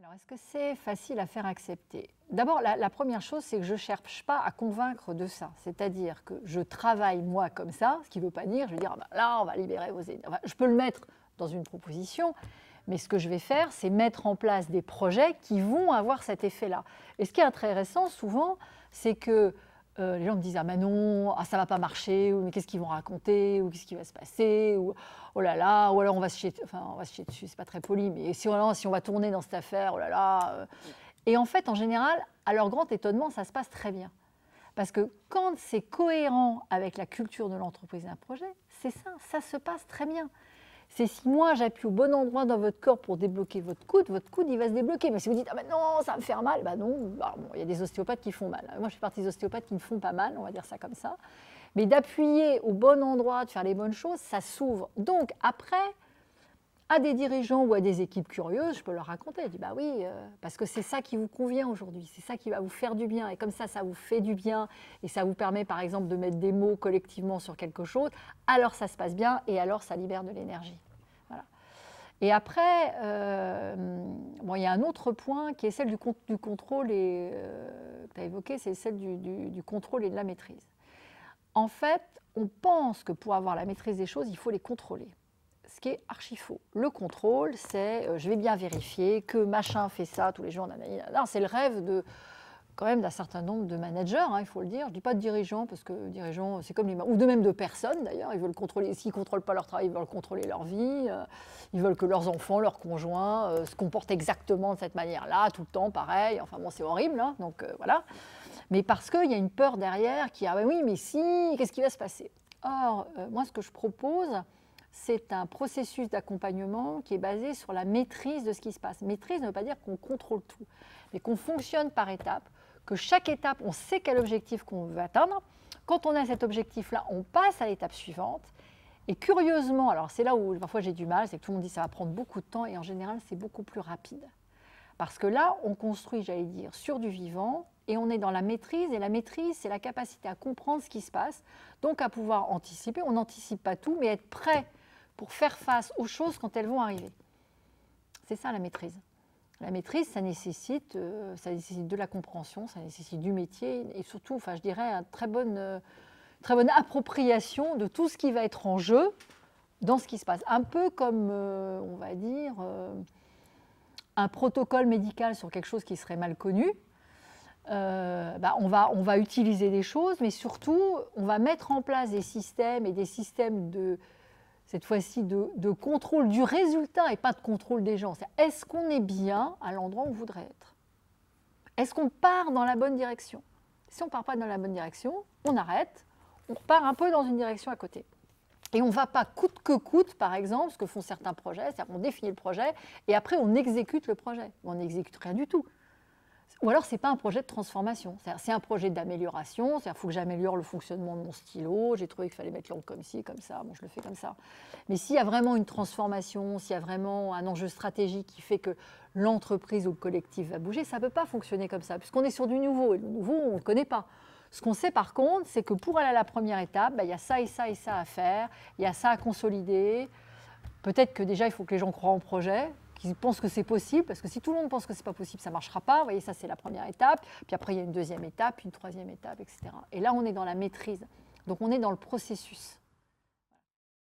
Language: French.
Alors, est-ce que c'est facile à faire accepter? D'abord, la première chose, c'est que je ne cherche pas à convaincre de ça. C'est-à-dire que je travaille, moi, comme ça, ce qui ne veut pas dire, je vais dire, ah ben là, on va libérer vos énergies. Enfin, je peux le mettre dans une proposition, mais ce que je vais faire, c'est mettre en place des projets qui vont avoir cet effet-là. Et ce qui est intéressant, souvent, c'est que les gens me disent, ah ben non, ah, ça ne va pas marcher, ou mais qu'est-ce qu'ils vont raconter, ou qu'est-ce qui va se passer, ou oh là là, ou alors on va se chier, enfin, on va se chier dessus, c'est pas très poli, mais si on va tourner dans cette affaire, oh là là. Et en fait, en général, à leur grand étonnement, ça se passe très bien. Parce que quand c'est cohérent avec la culture de l'entreprise et d'un projet, c'est ça se passe très bien. C'est si moi j'appuie au bon endroit dans votre corps pour débloquer votre coude il va se débloquer. Mais si vous dites, ah ben non, ça va me faire mal, ben non, bon, il y a des ostéopathes qui font mal. Moi je fais partie des ostéopathes qui ne font pas mal, on va dire ça comme ça. Mais d'appuyer au bon endroit, de faire les bonnes choses, ça s'ouvre. Donc après, à des dirigeants ou à des équipes curieuses, je peux leur raconter. Je dis, bah oui, parce que c'est ça qui vous convient aujourd'hui, c'est ça qui va vous faire du bien. Et comme ça vous fait du bien et ça vous permet par exemple de mettre des mots collectivement sur quelque chose, alors ça se passe bien et alors ça libère de l'énergie. Voilà. Et après, bon, il y a un autre point qui est celle du contrôle et, que tu as évoqué, c'est celle du contrôle et de la maîtrise. En fait, on pense que pour avoir la maîtrise des choses, il faut les contrôler. Ce qui est archi faux. Le contrôle, c'est je vais bien vérifier que machin fait ça, tous les jours, c'est le rêve quand même d'un certain nombre de managers, hein, il faut le dire. Je ne dis pas de dirigeants, parce que dirigeants, c'est comme ou de même de personnes d'ailleurs. Ils veulent contrôler, s'ils ne contrôlent pas leur travail, ils veulent contrôler leur vie. Ils veulent que leurs enfants, leurs conjoints se comportent exactement de cette manière-là, tout le temps, pareil. Enfin bon, c'est horrible, hein, donc voilà. Mais parce qu'il y a une peur derrière qui a, ah, oui, mais si, qu'est-ce qui va se passer? Or, moi, ce que je propose, c'est un processus d'accompagnement qui est basé sur la maîtrise de ce qui se passe. Maîtrise ne veut pas dire qu'on contrôle tout, mais qu'on fonctionne par étapes, que chaque étape, on sait quel objectif qu'on veut atteindre. Quand on a cet objectif-là, on passe à l'étape suivante. Et curieusement, alors c'est là où parfois j'ai du mal, c'est que tout le monde dit que ça va prendre beaucoup de temps, et en général, c'est beaucoup plus rapide. Parce que là, on construit, j'allais dire, sur du vivant, et on est dans la maîtrise, et la maîtrise, c'est la capacité à comprendre ce qui se passe, donc à pouvoir anticiper. On n'anticipe pas tout, mais être prêt pour faire face aux choses quand elles vont arriver. C'est ça la maîtrise. La maîtrise, ça nécessite de la compréhension, ça nécessite du métier, et surtout, enfin, je dirais, une très bonne appropriation de tout ce qui va être en jeu dans ce qui se passe. Un peu comme, on va dire, un protocole médical sur quelque chose qui serait mal connu. On va utiliser des choses, mais surtout, on va mettre en place des systèmes et des systèmes cette fois-ci de contrôle du résultat et pas de contrôle des gens. Est-ce qu'on est bien à l'endroit où on voudrait être? Est-ce qu'on part dans la bonne direction? Si on ne part pas dans la bonne direction, on arrête, on repart un peu dans une direction à côté. Et on ne va pas coûte que coûte, par exemple, ce que font certains projets, c'est-à-dire qu'on définit le projet et après on exécute le projet. On n'exécute rien du tout. Ou alors, ce n'est pas un projet de transformation, c'est un projet d'amélioration, c'est-à-dire qu'il faut que j'améliore le fonctionnement de mon stylo, j'ai trouvé qu'il fallait mettre l'encre comme ci, comme ça, bon, je le fais comme ça. Mais s'il y a vraiment une transformation, s'il y a vraiment un enjeu stratégique qui fait que l'entreprise ou le collectif va bouger, ça ne peut pas fonctionner comme ça, puisqu'on est sur du nouveau, et le nouveau, on ne le connaît pas. Ce qu'on sait par contre, c'est que pour aller à la première étape, il y a ça et ça et ça à faire, il y a ça à consolider. Peut-être que déjà, il faut que les gens croient en projet, qu'ils pensent que c'est possible, parce que si tout le monde pense que ce n'est pas possible, ça ne marchera pas. Vous voyez, ça, c'est la première étape. Puis après, il y a une deuxième étape, puis une troisième étape, etc. Et là, on est dans la maîtrise. Donc, on est dans le processus.